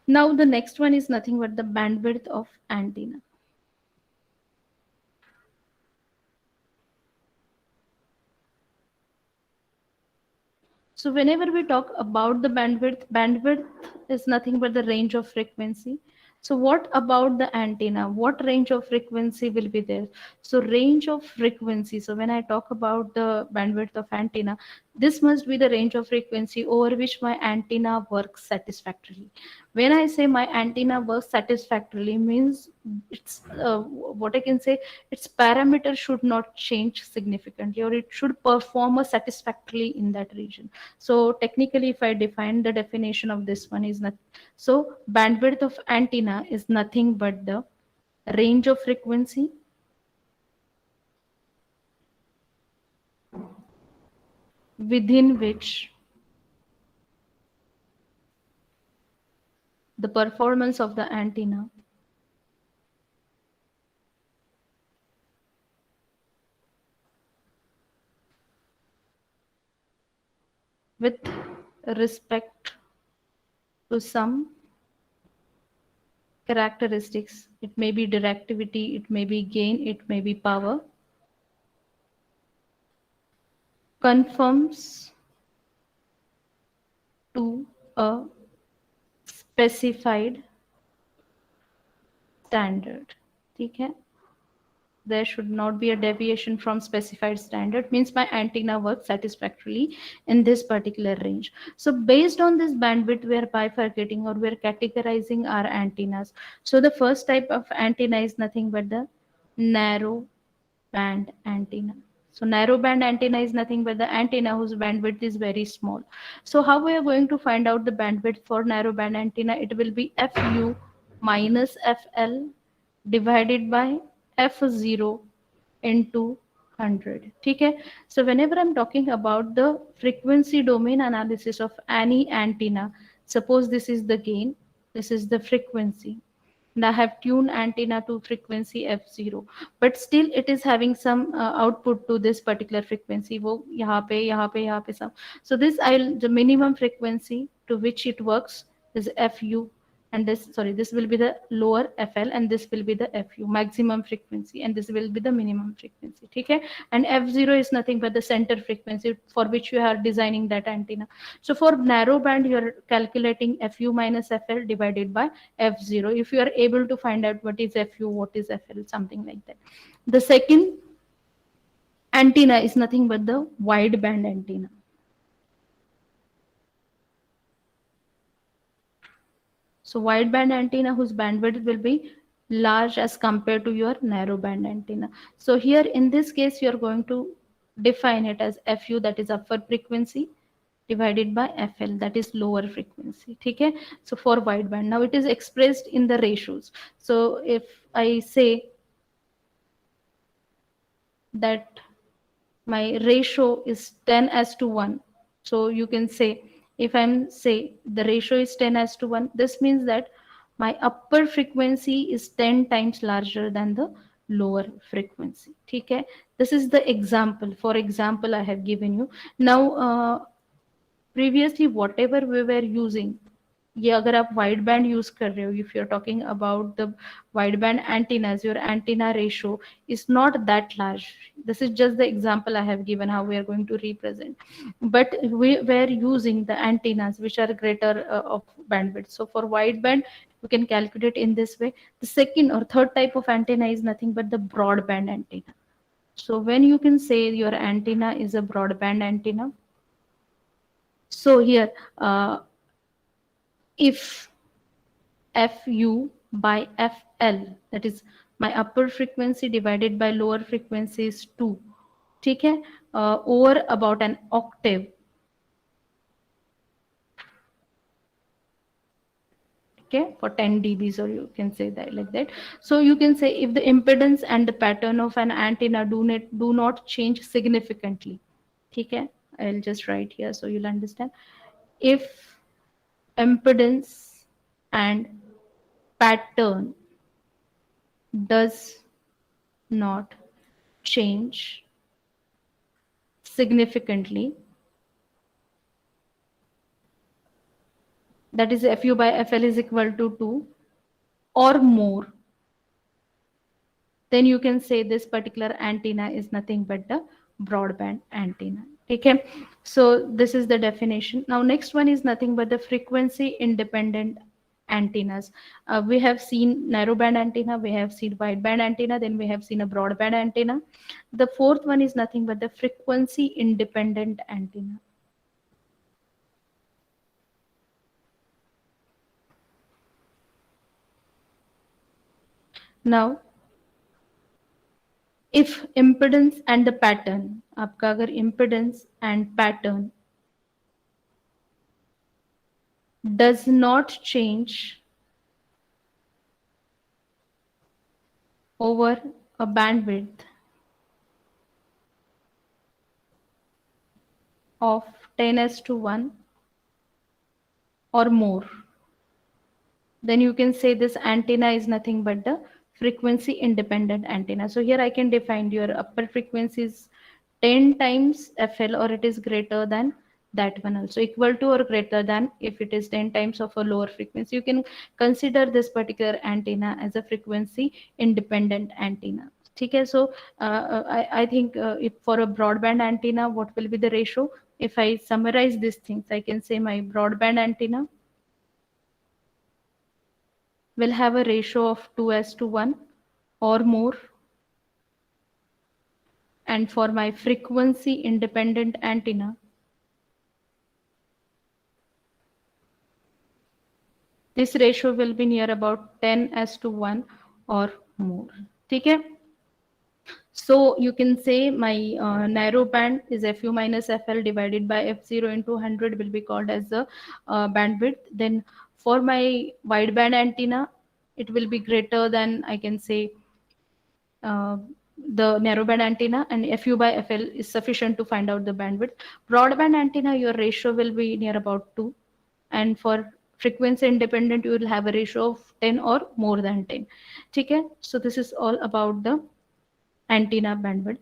Now the next one is nothing but the bandwidth of antenna. So whenever we talk about the bandwidth, bandwidth is nothing but the range of frequency. So what about the antenna? What range of frequency will be there? So range of frequency. So when I talk about the bandwidth of antenna, this must be the range of frequency over which my antenna works satisfactorily. When I say my antenna works satisfactorily, means it's what I can say, its parameter should not change significantly, or it should perform a satisfactorily in that region. So technically, if I define the definition of this one is not, so bandwidth of antenna is nothing but the range of frequency within which the performance of the antenna with respect to some characteristics. It may be directivity, it may be gain, it may be power, conforms to a specified standard. ठीक है? There should not be a deviation from specified standard, means my antenna works satisfactorily in this particular range. So based on this bandwidth, we are bifurcating, or we are categorizing our antennas. So the first type of antenna is nothing but the narrow band antenna. So narrow band antenna is nothing but the antenna whose bandwidth is very small. So how we are going to find out the bandwidth for narrow band antenna? It will be Fu minus Fl divided by F0 into 100. ठीक है? So whenever I'm talking about the frequency domain analysis of any antenna, suppose this is the gain, this is the frequency, and I have tuned antenna to frequency f0, but still it is having some output to this particular frequency. वो यहाँ पे some. So this I'll the minimum frequency to which it works is fu, and this, sorry, this will be the lower fl, and this will be the fu maximum frequency, and this will be the minimum frequency. ठीक है? And f0 is nothing but the center frequency for which you are designing that antenna. So for narrow band, you are calculating fu minus fl divided by f0, if you are able to find out what is fu, what is fl, something like that. The second antenna is nothing but the wide band antenna. So wide band antenna whose bandwidth will be large as compared to your narrow band antenna. So here in this case, you are going to define it as fu, that is upper frequency, divided by fl, that is lower frequency. Okay? So for wide band, now it is expressed in the ratios. So if I say that my ratio is 10 as to 1, so you can say, if I'm say the ratio is 10 as to 1, this means that my upper frequency is 10 times larger than the lower frequency. Okay? This is the example, for example I have given you. Now previously whatever we were using, ये अगर आप wide band use कर रहे हो, if you are talking about the wide band antennas, your antenna ratio is not that large. This is just the example I have given how we are going to represent, but we were using the antennas which are greater of bandwidth. So for wide band we can calculate in this way. The second or third type of antenna is nothing but the broadband antenna. So when you can say your antenna is a broadband antenna, so here if fu by fl, that is my upper frequency divided by lower frequency is 2, ठीक है, over about an octave. Okay, for 10 dBs, or you can say that like that. So you can say if the impedance and the pattern of an antenna do not change significantly. Okay, I'll just write here so you'll understand. If impedance and pattern does not change significantly, that is fu by fl is equal to 2 or more, then you can say this particular antenna is nothing but the broadband antenna. Okay, so this is the definition. Now next one is nothing but the frequency independent antennas. We have seen narrowband antenna, we have seen wideband antenna, then we have seen a broadband antenna. The fourth one is nothing but the frequency independent antenna. Now if impedance and the pattern, आपका अगर impedance and pattern does not change over a bandwidth of 10s to 1 or more, then you can say this antenna is nothing but the frequency independent antenna. So here I can define your upper frequency is 10 times FL or it is greater than that one, also equal to or greater than if it is 10 times of a lower frequency. You can consider this particular antenna as a frequency independent antenna. Okay, so I think if for a broadband antenna, what will be the ratio? If I summarize these things, I can say my broadband antenna will have a ratio of 2s to 1 or more, and for my frequency independent antenna, this ratio will be near about 10s to 1 or more. Okay, so you can say my narrow band is fu minus fl divided by f0 into 100 will be called as the bandwidth. Then for my wideband antenna, it will be greater than, I can say, uh, the narrowband antenna, and fu by fl is sufficient to find out the bandwidth. Broadband antenna, your ratio will be near about 2, and for frequency independent, you will have a ratio of 10 or more than 10. Okay, so this is all about the antenna bandwidth.